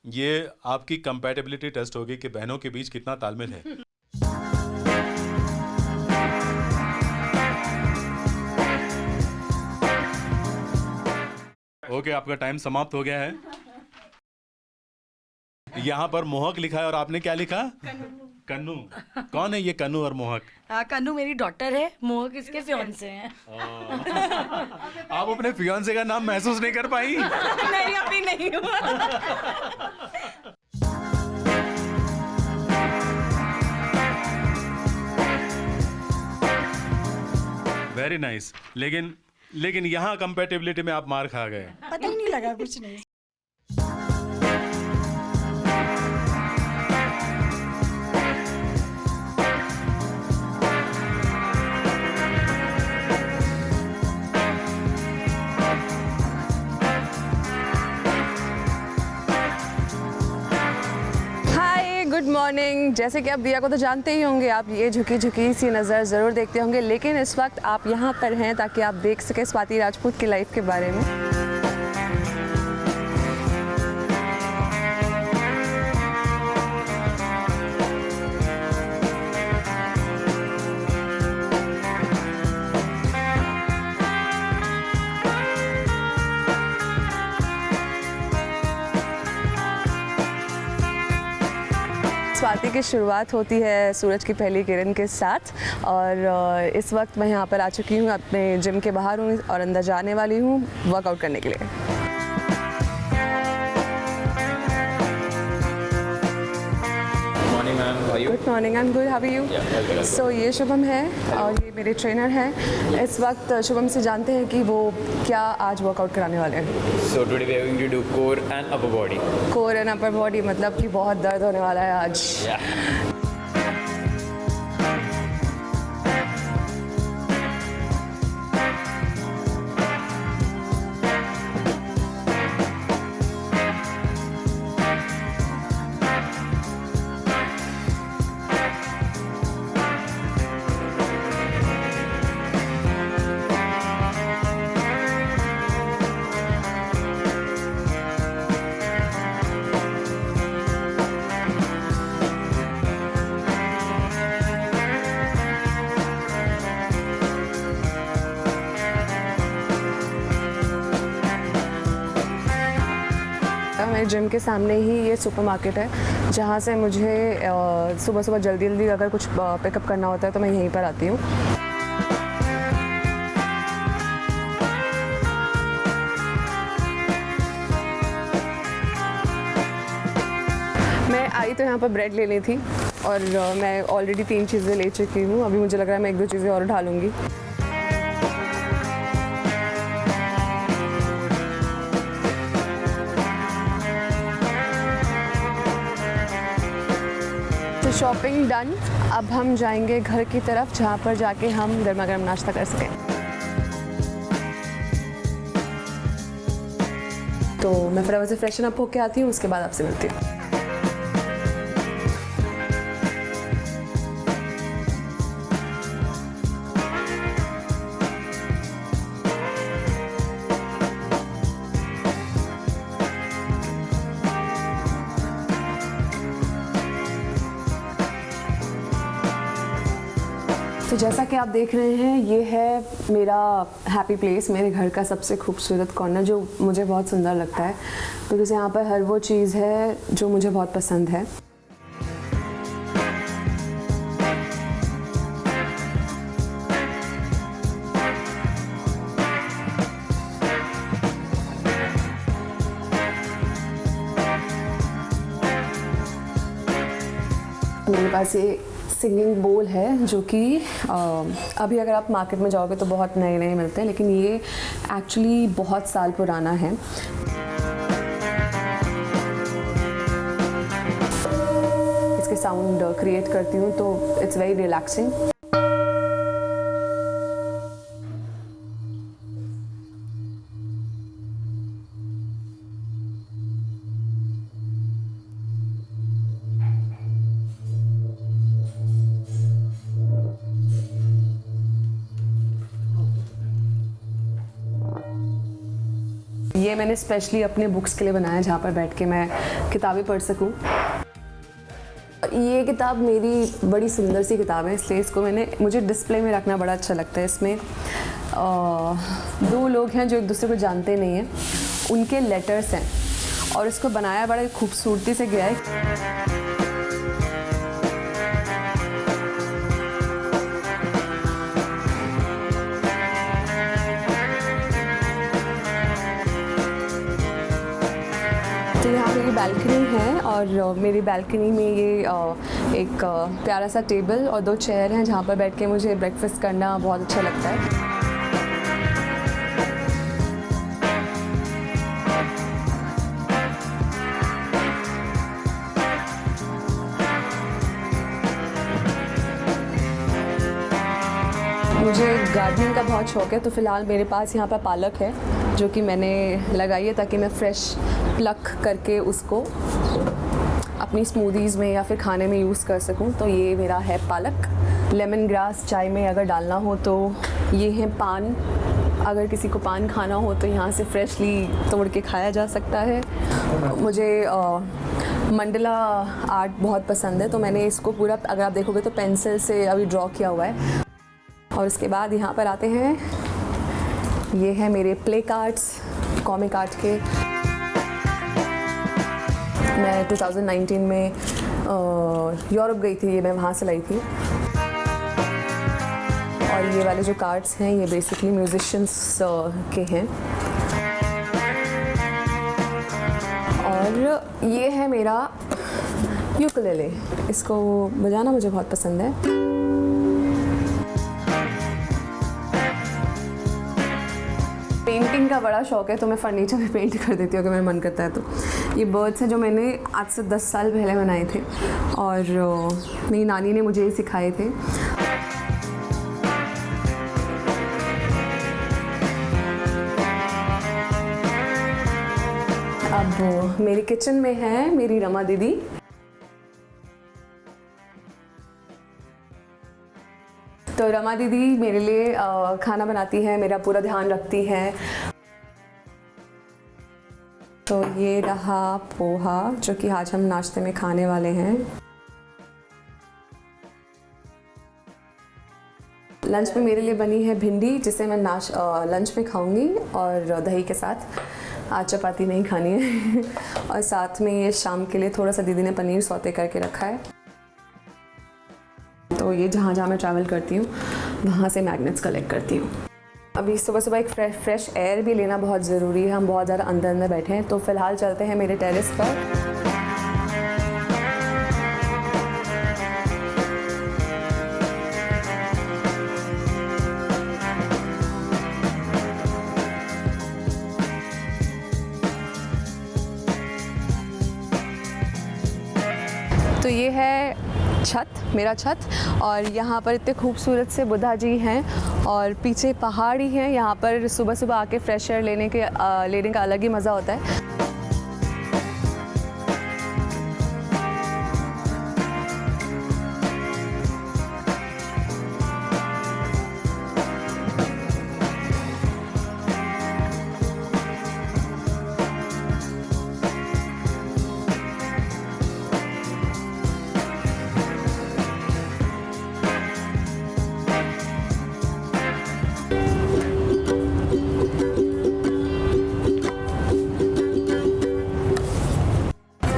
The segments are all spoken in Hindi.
ये आपकी कंपैटिबिलिटी टेस्ट होगी कि बहनों के बीच कितना तालमेल है। ओके, आपका टाइम समाप्त हो गया है। यहाँ पर मोहक लिखा है और आपने क्या लिखा? कन्नू। कौन है ये कन्नू और मोहक? कन्नू मेरी डॉटर है, मोहक इसके फियांसे हैं। आप अपने फियांसे का नाम महसूस नहीं कर पाई? नहीं, अभी नहीं हुआ। Very nice. लेकिन यहाँ कंपैटिबिलिटी में आप मार खा गए। पता ही नहीं लगा, कुछ नहीं। Good morning. जैसे कि आप दिया को तो जानते ही होंगे, आप ये झुकी झुकी सी नज़र ज़रूर देखते होंगे, लेकिन इस वक्त आप यहाँ पर हैं ताकि आप देख सकें स्वाति राजपूत की लाइफ के बारे में। स्वाति की शुरुआत होती है सूरज की पहली किरण के साथ, और इस वक्त मैं यहाँ पर आ चुकी हूँ, अपने जिम के बाहर हूँ और अंदर जाने वाली हूँ वर्कआउट करने के लिए। Good morning, I am good, how are you? So ये शुभम है और ये मेरे ट्रेनर हैं। इस वक्त शुभम से जानते हैं कि वो क्या आज वर्कआउट कराने वाले हैं। So today we are going to do core and upper body. Core and upper body, मतलब कि बहुत दर्द होने वाला है आज। Yeah. मेरे जिम के सामने ही ये सुपरमार्केट है, जहाँ से मुझे सुबह सुबह जल्दी जल्दी अगर कुछ पिकअप करना होता है तो मैं यहीं पर आती हूँ। मैं आई तो यहाँ पर ब्रेड लेनी थी और मैं ऑलरेडी 3 चीज़ें ले चुकी हूँ। अभी मुझे लग रहा है मैं 1-2 चीज़ें और ढालूँगी। Shopping done. अब हम जाएंगे घर की तरफ, जहाँ पर जाके हम गर्मा गर्म नाश्ता कर सकें। तो मैं फटाफट से फ्रेशन अप होके आती हूँ, उसके बाद आपसे मिलती हूँ। तो जैसा कि आप देख रहे हैं, ये है मेरा हैप्पी प्लेस, मेरे घर का सबसे खूबसूरत कॉर्नर, जो मुझे बहुत सुंदर लगता है बिकॉज़ यहाँ पर हर वो चीज़ है जो मुझे बहुत पसंद है। मेरे पास ये सिंगिंग बोल है जो कि अभी अगर आप मार्केट में जाओगे तो बहुत नए नए मिलते हैं, लेकिन ये एक्चुअली बहुत साल पुराना है। इसके साउंड क्रिएट करती हूँ तो इट्स वेरी रिलैक्सिंग। ये मैंने स्पेशली अपने बुक्स के लिए बनाया है, जहाँ पर बैठ के मैं किताबें पढ़ सकूँ। ये किताब मेरी बड़ी सुंदर सी किताब है, इसलिए इसको मुझे डिस्प्ले में रखना बड़ा अच्छा लगता है। इसमें 2 लोग हैं जो एक दूसरे को जानते नहीं हैं, उनके लेटर्स हैं और इसको बनाया बड़ा खूबसूरती से गया है। तो यहाँ मेरी बैल्कनी है और मेरी बैल्कनी में ये एक प्यारा सा टेबल और 2 चेयर हैं, जहाँ पर बैठ के मुझे ब्रेकफास्ट करना बहुत अच्छा लगता है। मुझे गार्डनिंग का बहुत शौक है, तो फ़िलहाल मेरे पास यहाँ पर पालक है जो कि मैंने लगाई है ताकि मैं फ्रेश प्लक करके उसको अपनी स्मूदीज़ में या फिर खाने में यूज़ कर सकूं। तो ये मेरा है पालक। लेमन ग्रास चाय में अगर डालना हो तो ये है पान, अगर किसी को पान खाना हो तो यहाँ से फ्रेशली तोड़ के खाया जा सकता है। मुझे मंडला आर्ट बहुत पसंद है, तो मैंने इसको पूरा, अगर आप देखोगे तो पेंसिल से अभी ड्रॉ किया हुआ है। और उसके बाद यहाँ पर आते हैं, ये है मेरे प्ले कार्ड्स कॉमिक आर्ट के। मैं 2019 में यूरोप गई थी, ये मैं वहाँ से लाई थी। और ये वाले जो कार्ड्स हैं ये बेसिकली म्यूजिशियंस के हैं। और ये है मेरा यूकेलेले, इसको बजाना मुझे बहुत पसंद है। पेंटिंग का बड़ा शौक है, तो मैं फर्नीचर भी पेंट कर देती हूँ अगर मेरा मन करता है तो। ये बर्ड्स हैं जो मैंने आज से 10 साल पहले बनाए थे और मेरी नानी ने मुझे ये सिखाए थे। अब मेरी किचन में है मेरी रमा दीदी। तो रमा दीदी मेरे लिए खाना बनाती है, मेरा पूरा ध्यान रखती है। तो ये रहा पोहा जो कि आज हम नाश्ते में खाने वाले हैं। लंच में मेरे लिए बनी है भिंडी, जिसे मैं लंच में खाऊंगी और दही के साथ। आज चपाती नहीं खानी है। और साथ में ये शाम के लिए थोड़ा सा दीदी ने पनीर सौते करके रखा है। तो ये जहाँ जहाँ मैं ट्रैवल करती हूँ वहाँ से मैग्नेट्स कलेक्ट करती हूँ। अभी सुबह सुबह एक फ्रेश एयर भी लेना बहुत ज़रूरी है, हम बहुत ज़्यादा अंदर बैठे हैं। तो फ़िलहाल चलते हैं मेरे टेरेस पर। तो ये है छत, मेरा छत, और यहाँ पर इतने खूबसूरत से बुद्धा जी हैं और पीछे पहाड़ी हैं। यहाँ पर सुबह सुबह आके फ्रेश एयर लेने का अलग ही मज़ा होता है।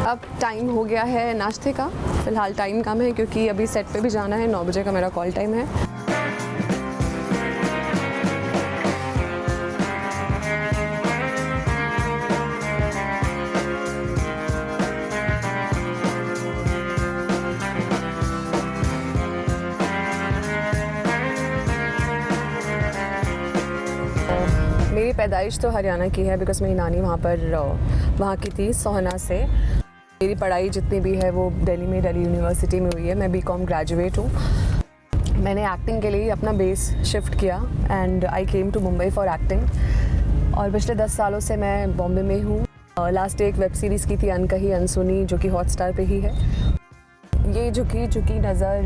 अब टाइम हो गया है नाश्ते का। फ़िलहाल टाइम कम है क्योंकि अभी सेट पे भी जाना है। 9 बजे का मेरा कॉल टाइम है। मेरी पैदाइश तो हरियाणा की है, बिकॉज़ मेरी नानी वहाँ की थी, सोहना से। मेरी पढ़ाई जितनी भी है वो दिल्ली यूनिवर्सिटी में हुई है। मैं बीकॉम ग्रेजुएट हूँ। मैंने एक्टिंग के लिए अपना बेस शिफ्ट किया and I came to Mumbai for acting. और पिछले 10 सालों से मैं बॉम्बे में हूँ। लास्ट एक वेब सीरीज़ की थी अनकही अनसुनी, जो कि हॉटस्टार पे ही है। ये झुकी झुकी नज़र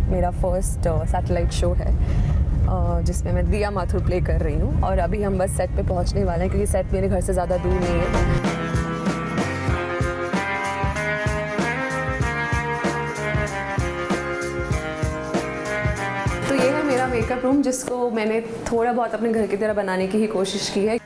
मेरा फर्स्ट सैटेलाइट शो है जिसमें मैं दिया माथुर प्ले कर रही हूँ और अभी हम बस सेट पे पहुँचने वाले हैं क्योंकि सेट मेरे घर से ज़्यादा दूर नहीं है। तो ये है मेरा मेकअप रूम जिसको मैंने थोड़ा बहुत अपने घर की तरह बनाने की ही कोशिश की है।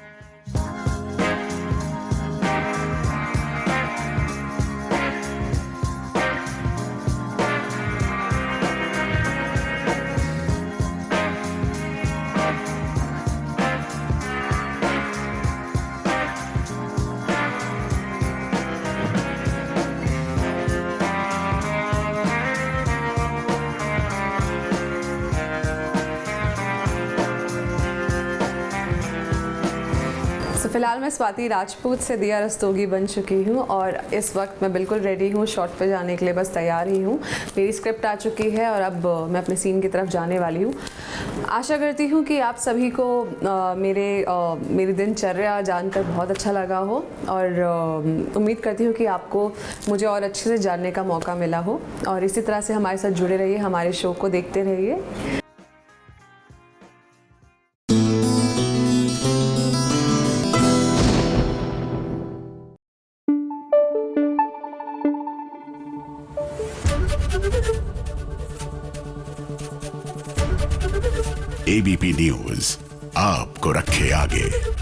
फ़िलहाल मैं स्वाति राजपूत से दिया रस्तोगी बन चुकी हूँ और इस वक्त मैं बिल्कुल रेडी हूँ शॉट पे जाने के लिए, बस तैयार ही हूँ। मेरी स्क्रिप्ट आ चुकी है और अब मैं अपने सीन की तरफ जाने वाली हूँ। आशा करती हूँ कि आप सभी को मेरी दिनचर्या जानकर बहुत अच्छा लगा हो और उम्मीद करती हूँ कि आपको मुझे और अच्छे से जानने का मौका मिला हो और इसी तरह से हमारे साथ जुड़े रहिए, हमारे शो को देखते रहिए। एबीपी न्यूज़ आपको रखे आगे।